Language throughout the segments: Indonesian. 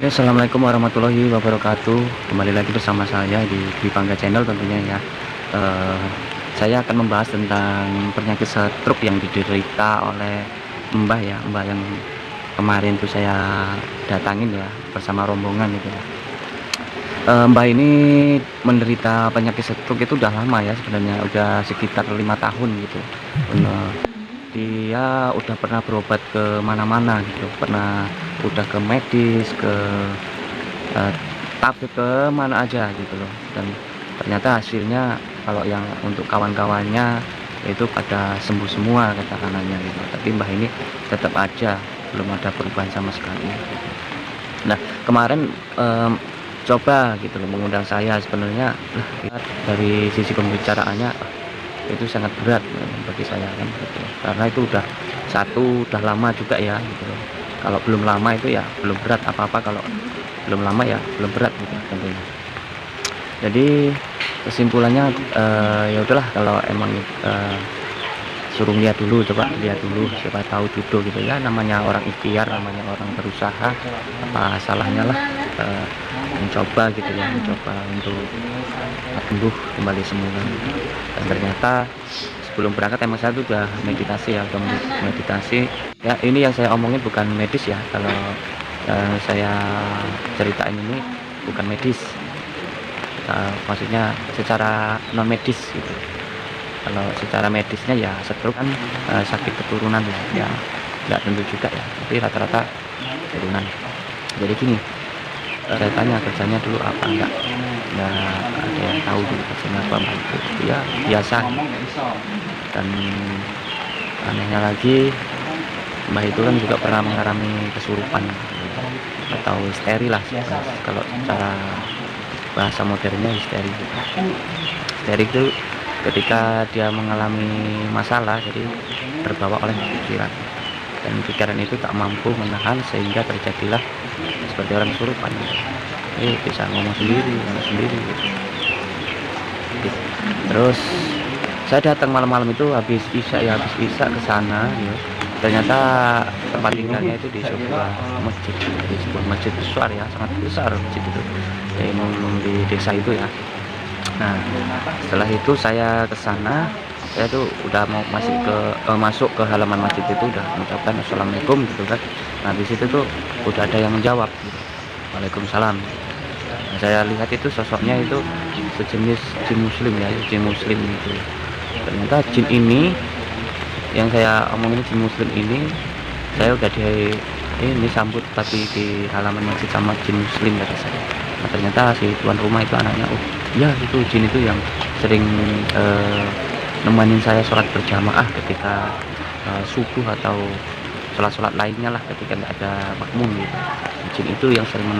Ya, assalamualaikum warahmatullahi wabarakatuh. Kembali lagi bersama saya di Dwi Bangga Channel tentunya ya. Eh, saya akan membahas tentang penyakit stroke yang diderita oleh Mbah ya, Mbah yang kemarin tuh saya datangin ya bersama rombongan gitu ya. Mbah ini menderita penyakit stroke itu udah lama ya sebenarnya, udah sekitar 5 tahun gitu. Dia udah pernah berobat ke mana-mana gitu, pernah udah ke medis, ke tabib, ke mana aja gitu loh. Dan ternyata hasilnya kalau yang untuk kawan-kawannya itu pada sembuh semua kata kanannya gitu, tapi Mbah ini tetap aja belum ada perubahan sama sekali. Nah kemarin coba gitu loh mengundang saya, sebenarnya dari sisi pembicaraannya itu sangat berat bagi saya kan gitu. Karena itu udah lama juga ya gitu loh. Kalau belum lama itu ya belum berat apa-apa, kalau belum lama ya belum berat gitu tentunya. Jadi kesimpulannya ya udahlah, kalau emang suruh lihat dulu, coba lihat dulu, siapa tahu jodoh gitu ya, namanya orang ikhtiar, namanya orang berusaha, apa salahnya lah mencoba gitu ya, mencoba untuk tumbuh kembali semula gitu. Dan ternyata sebelum berangkat emang saya tuh udah meditasi ya, udah meditasi ya. Ini yang saya omongin bukan medis ya, kalau saya ceritain ini bukan medis, maksudnya secara non medis gitu. Kalau secara medisnya ya stroke kan sakit keturunan ya, nggak tentu juga ya, tapi rata-rata keturunan. Jadi gini, saya tanya kerjanya dulu apa, nggak ada yang tahu dulu kerjanya apa Mbak itu ya biasa. Dan anehnya lagi, Mbak itu kan juga pernah mengalami kesurupan atau histeri lah, kalau secara bahasa modernnya histeri. Histeri itu ketika dia mengalami masalah, jadi terbawa oleh pikiran, dan pikiran itu tak mampu menahan sehingga terjadilah seperti orang kesurupan. Bisa ngomong sendiri gitu. Terus saya datang malam-malam itu habis isya ke sana ya. Ternyata tempat tinggalnya itu di sebuah masjid besar ya, sangat besar masjid itu ya, di desa itu ya. Nah setelah itu saya ke sana, saya tuh udah mau masuk ke halaman masjid itu, udah mengucapkan assalamualaikum gitu kan. Nah di situ tuh udah ada yang menjawab gitu, waalaikumsalam. Nah, saya lihat itu sosoknya itu sejenis jin muslim ya, jin muslim itu. Ternyata jin ini yang saya omongin, jin muslim ini saya udah ini sambut tadi di halaman masjid sama jin muslim kata saya. Nah, ternyata si tuan rumah itu anaknya, oh ya itu jin itu yang sering nemenin saya sholat berjamaah ketika subuh atau sholat lainnya lah, ketika nggak ada makmum gitu. Jin itu yang sering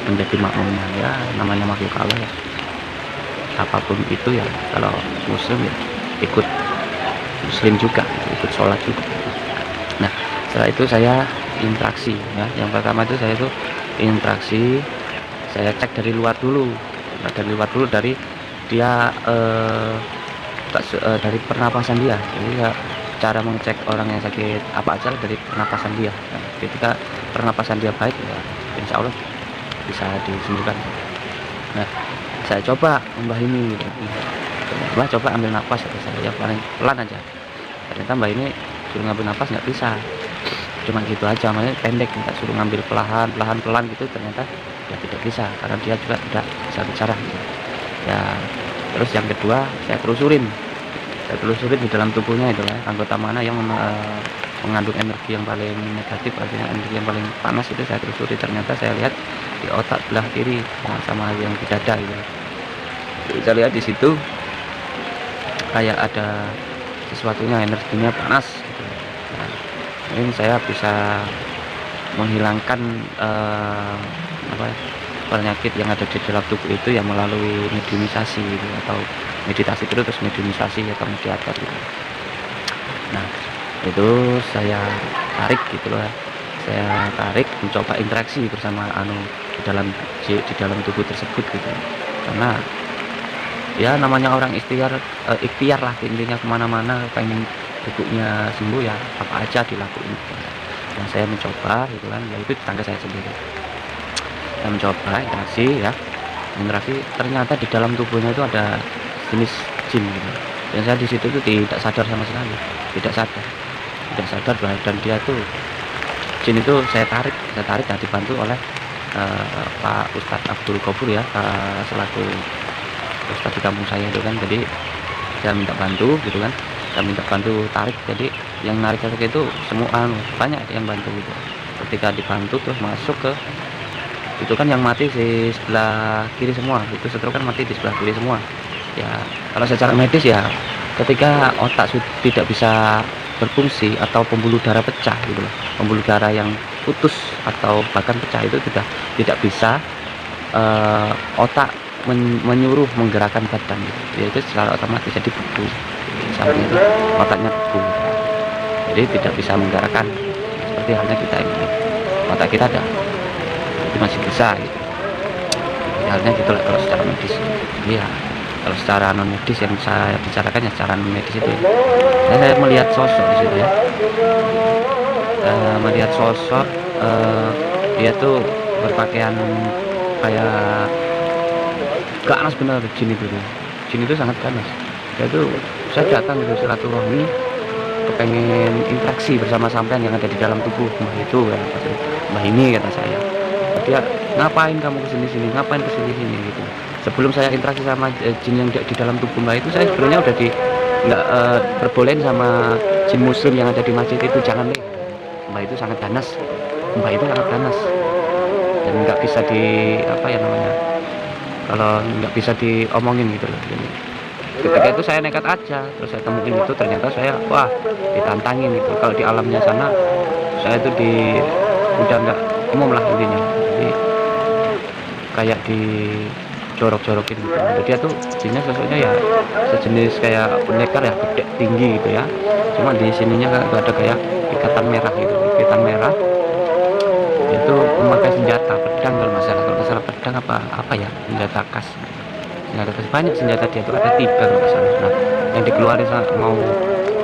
menjadi makmumnya ya, namanya makhluk Allah ya, apapun itu ya, kalau muslim ya ikut muslim juga, ikut sholat juga. Nah setelah itu saya interaksi ya, yang pertama itu saya tuh interaksi, saya cek dari luar dulu, dari dia dari pernapasan dia. Jadi ya, cara mengecek orang yang sakit apa aja dari pernapasan dia. Nah, ketika pernapasan dia baik ya insya Allah bisa disembuhkan. Nah saya coba Mbah ini gitu. Mbah coba ambil nafas, kata saya ya, paling pelan aja. Ternyata Mbah ini suruh ngambil nafas nggak bisa, cuma gitu aja, makanya pendek, minta suruh ngambil pelan gitu, ternyata ya tidak bisa, karena dia juga tidak bisa bicara gitu. Ya terus yang kedua saya telusurin di dalam tubuhnya itu ya, anggota mana yang mengandung energi yang paling negatif, artinya energi yang paling panas, itu saya telusuri. Ternyata saya lihat di otak belah kiri sama yang di dada gitu. Jadi saya lihat di situ kayak ada sesuatunya, energinya panas gitu. Nah, ini saya bisa menghilangkan penyakit yang ada di dalam tubuh itu ya melalui mediumisasi gitu, atau meditasi terus mediumisasi atau mediator gitu. Nah itu saya tarik gitu loh, saya tarik mencoba interaksi bersama di dalam tubuh tersebut gitu. Karena ya namanya orang ikhtiar lah intinya, kemana-mana pengen tubuhnya sembuh ya apa aja dilakuin. Nah, saya mencoba gitu kan, ya itu tetangga saya sendiri. Saya mencoba interaksi ternyata di dalam tubuhnya itu ada jenis jin gitu. Dan saya di situ tuh tidak sadar sama sekali, tidak sadar bahwa dan dia tuh jin itu saya tarik dan dibantu oleh Pak Ustadz Abdul Ghafur ya, selaku ustadz di kampung saya itu kan. Jadi saya minta bantu gitu kan, saya minta bantu tarik, jadi yang narik itu semua banyak yang bantu gitu. Ketika dibantu terus masuk ke itu kan yang mati di sebelah kiri semua, itu stroke kan mati di sebelah kiri semua ya. Kalau secara medis ya, ketika otak tidak bisa berfungsi atau pembuluh darah pecah gitu loh, pembuluh darah yang putus atau bahkan pecah itu sudah tidak bisa otak menyuruh menggerakkan badan gitu. Yaitu secara otomatis jadi beku, sampai itu otaknya beku, jadi tidak bisa menggerakkan seperti halnya kita ini. Otak kita ada, jadi masih bisa gitu. Halnya gitulah kalau secara medis. Iya, kalau secara non medis yang saya bicarakan ya secara non medis itu. Saya melihat sosok di situ ya. Melihat sosok dia tuh berpakaian kayak ganas benar. Jin itu sangat ganas. Dia tuh, saya datang gitu silaturahmi, kepengen interaksi bersama sampean yang ada di dalam tubuh Mbah itu kan, Mbah ini kata saya. Dia, ngapain kamu kesini ngapain kesini gitu. Sebelum saya interaksi sama jin yang di dalam tubuh Mbah itu, saya sebenarnya udah nggak perbolehin sama jin muslim yang ada di masjid itu, jangan deh, Mbah itu sangat ganas, dan nggak bisa kalau nggak bisa diomongin gitu loh. Jadi ketika itu saya nekat aja, terus saya temuin itu, ternyata saya ditantangin itu. Kalau di alamnya sana saya itu udah nggak umum lah intinya, jadi kayak dijorok-jorokin gitu. Jadi dia tuh jinnya sosoknya ya sejenis kayak pendekar ya, gede tinggi gitu ya, cuma di sininya ada kayak ikatan merah gitu, itu memakai senjata pedang, kalau masalah pedang apa ya, senjata khas banyak senjata dia tuh, ada 3 kalau masalah. Nah, yang dikeluarin mau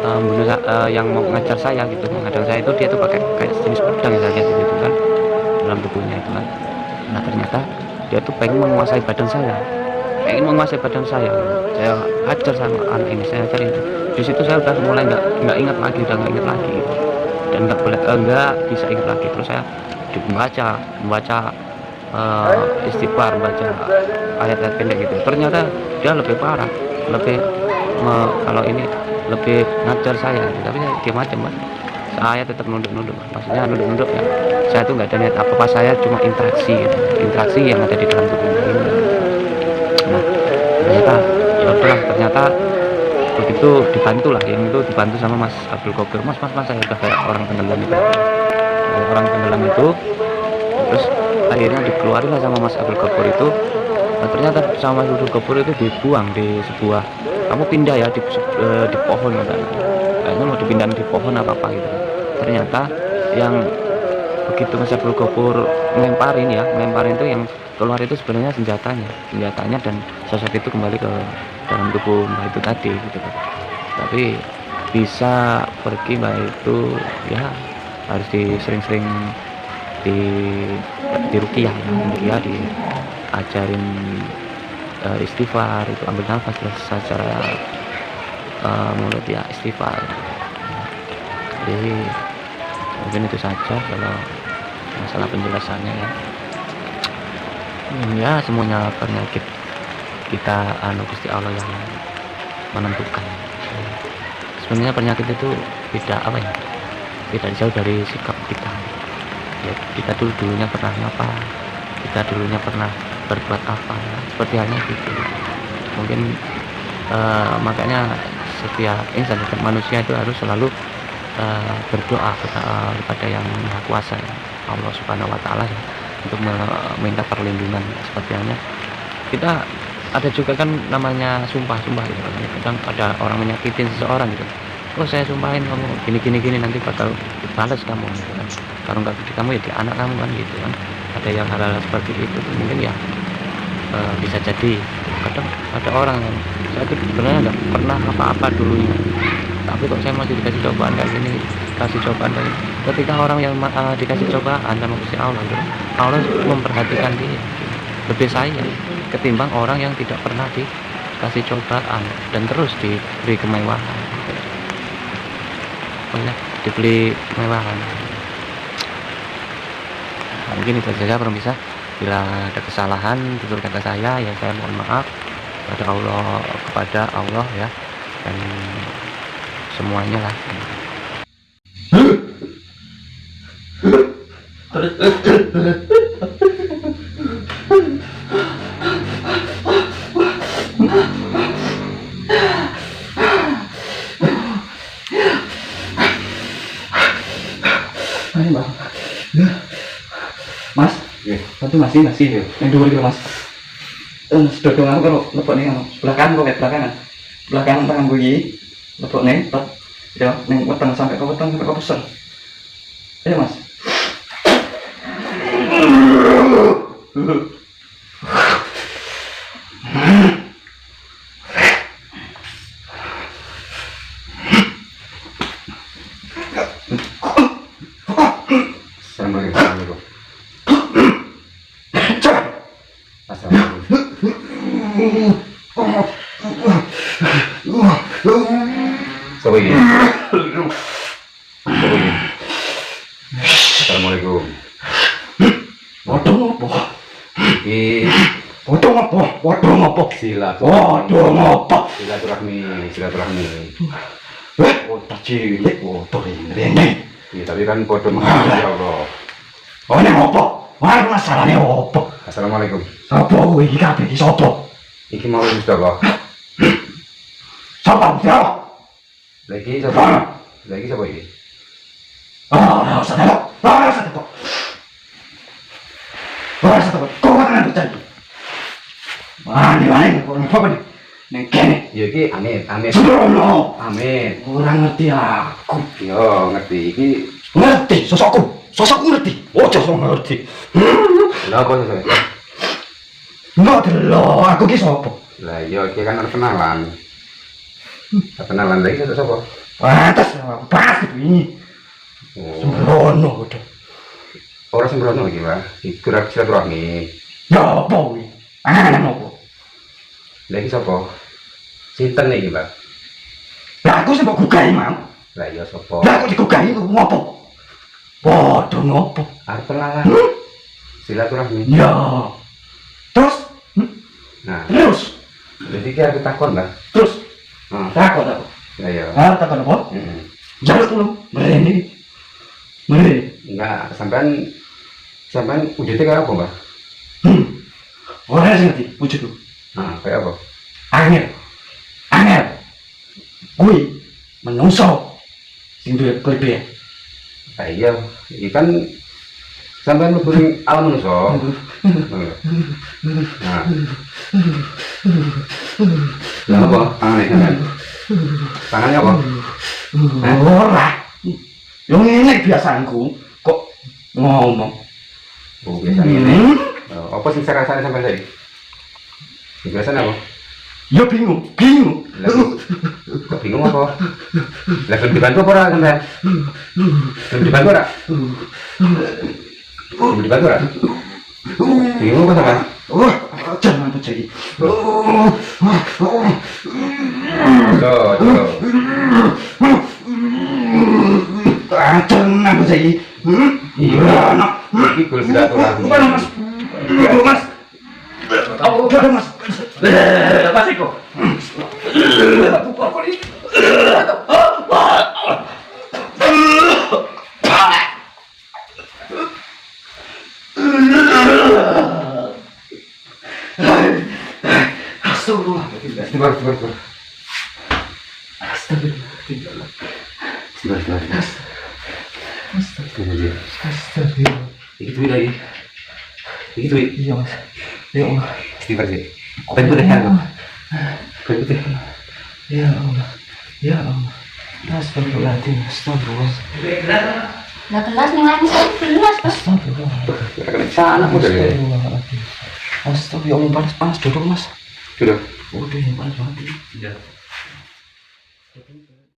bunuh yang mau mengajar saya gitu, menghadang saya itu, dia tuh pakai kayak jenis pedang ya, saya lihat itu kan dalam tubuhnya itu kan. Nah, ternyata dia tuh pengen menguasai badan saya, saya hajar sama anak ini, saya cari di situ. Saya udah mulai nggak ingat lagi gitu. Dan nggak bisa ingat lagi. Terus saya membaca istighfar, baca ayat-ayat pendek gitu. Ternyata dia lebih parah, kalau ini lebih ngajar saya gitu. Tapi saya diam aja, Mbak. Saya tetap nunduk, maksudnya nunduk ya. Saya tuh nggak ada niat apa-apa, saya cuma interaksi yang ada di dalam tubuh ini. Nah, ternyata begitu dibantu lah, yang itu dibantu sama Mas Abdul Ghafur. Mas saya udah kayak orang tenggelam itu, terus akhirnya dikeluarin lah sama Mas Abdul Ghafur itu. Nah, ternyata sama Mas Abdul Ghafur itu dibuang di sebuah, kamu pindah ya di pohon kayaknya mau dipindahin di pohon apa gitu. Ternyata yang begitu Mas Abdul Ghafur ngelemparin itu, yang keluar itu sebenarnya senjatanya, dan sosok itu kembali ke dalam tubuh Mbah itu tadi gitu. Tapi bisa pergi Mbah itu ya harus sering-sering di ruqyah ya, diajarin istighfar itu, ambil nafas secara mulut ya, istighfar. Jadi mungkin itu saja kalau masalah penjelasannya ya. Ya semuanya penyakit kita Gusti Allah yang menentukan. Sebenarnya penyakit itu tidak jauh dari sikap kita ya. Kita dulunya pernah apa, kita dulunya pernah berbuat apa ya, seperti halnya gitu. Mungkin makanya setiap insan, setiap manusia itu harus selalu berdoa kepada yang Maha Kuasa ya, Allah Subhanahu wa Ta'ala ya, untuk meminta perlindungan. Seperti halnya kita ada juga kan namanya sumpah gitu. Kadang ada orang menyakitin seseorang gitu, saya sumpahin kamu gini nanti bakal dibalas kamu gitu kan. Kalau nggak di kamu ya di anak kamu kan gitu kan. Ada yang hal-hal seperti itu mungkin ya bisa jadi. Kadang ada orang yang saya itu sebenarnya nggak pernah apa-apa dulunya, tapi kok saya masih dikasih cobaan kayak gini, ketika orang yang dikasih cobaan sama Gusti Allah itu, Allah memperhatikan dia, lebih sayang ketimbang orang yang tidak pernah dikasih cobaan dan terus diberi kemewahan, dibeli kemewahan. Mungkin itu saja pemirsa. Bila ada kesalahan tutur kata saya, ya saya mohon maaf kepada Allah ya, dan semuanya lah. Ayo bang, mas, satu masih, yang dua gitu mas. Sudah dong aku kalau lepok nih kamu sebelah kanan kok sebelah kanan tangan gue gini, lepok nih, ya, neng weteng sampai ke pusar. Ayo mas. Assalamualaikum. Assalamualaikum. Waduh apa? Silaturahmi. Oh, cilik, ini. Ya, tapi kan podo menghadap ya Allah. Oh, ini apa? Wah, masalahnya apa? Assalamualaikum. Sapa kowe iki kabeh iki sapa? Iki mau Mustafa. Sapa? Lagi siapa? Lagi siapa ini? Ora usah tepok. Kok kan percaya? Wani kok apa nih? Ning kene. Ya iki amin. Sembrono. Amin. Ora ngerti aku. Yo ngerti iki. Ngerti sosokku ngerti. Ojo sok ngerti. Lah kok sesuk. Enggak delok, aku ki sapa? Lah yo iki kan arep kenalan. Kenalan lagi sapa? Pantes pas ini. Sembrono udah. Ora sembrono iki, Pak. Iki silaturahmi. Ya apa kuwi? Ana opo? Lagi sapa? Sinten iki, Pak? Lah aku sing mbok gugahi mau. Lah iya sapa? Lah aku digugahi ku ngopo? Padha ngopo? Arep kenalan. Silaturahmi. Ya. Terus? Nah, Terus? jadi iki arep takon, Pak. Terus? Heeh. Takon aku. Ya ya. Takon apa? Heeh. Jaluk tulung. Merene. Enggak, sampean wujudnya kayak apa, Mbak? Ora sing ngerti wujudku. Nah, kayak apa? Angel. Kuwi menungso sing duwe kelebihan. Nah, iya, iki kan sampean mlebu ning alam manusa. Nah. Lah apa? Tangannya apa? Ora. Yo ngene biasaku kok ngomong. Oh, biasa ngene. Apa sing rasane sampean tadi? Biasanya apa? Yo bingung. Kok bingung apa? Lah kan dibantu apa ora sampean? Kan dibantu ora? Dibantu ora? Bingung apa sampean? Jangan percaya. Tuh. Jangan percaya. Iya, nak. Iki kul silaturahmi. Mas. Udah, Mas. Mas Iko. Astagfirullah. Iki duit lagi. Iki duit. Iya, Mas. Ya Allah. Istighfar sih. Bantu deh aku. Bantu deh. Ya Allah. Ya Allah. Astagfirullahaladzim. Astagfirullah. Lah kelas ning lain gelas Mas. Astagfirullah. Kena sana udah deh. Astagfirullahaladzim. Astagfirullah, panas duduk Mas. Sudah. Udah panas banget. Iya.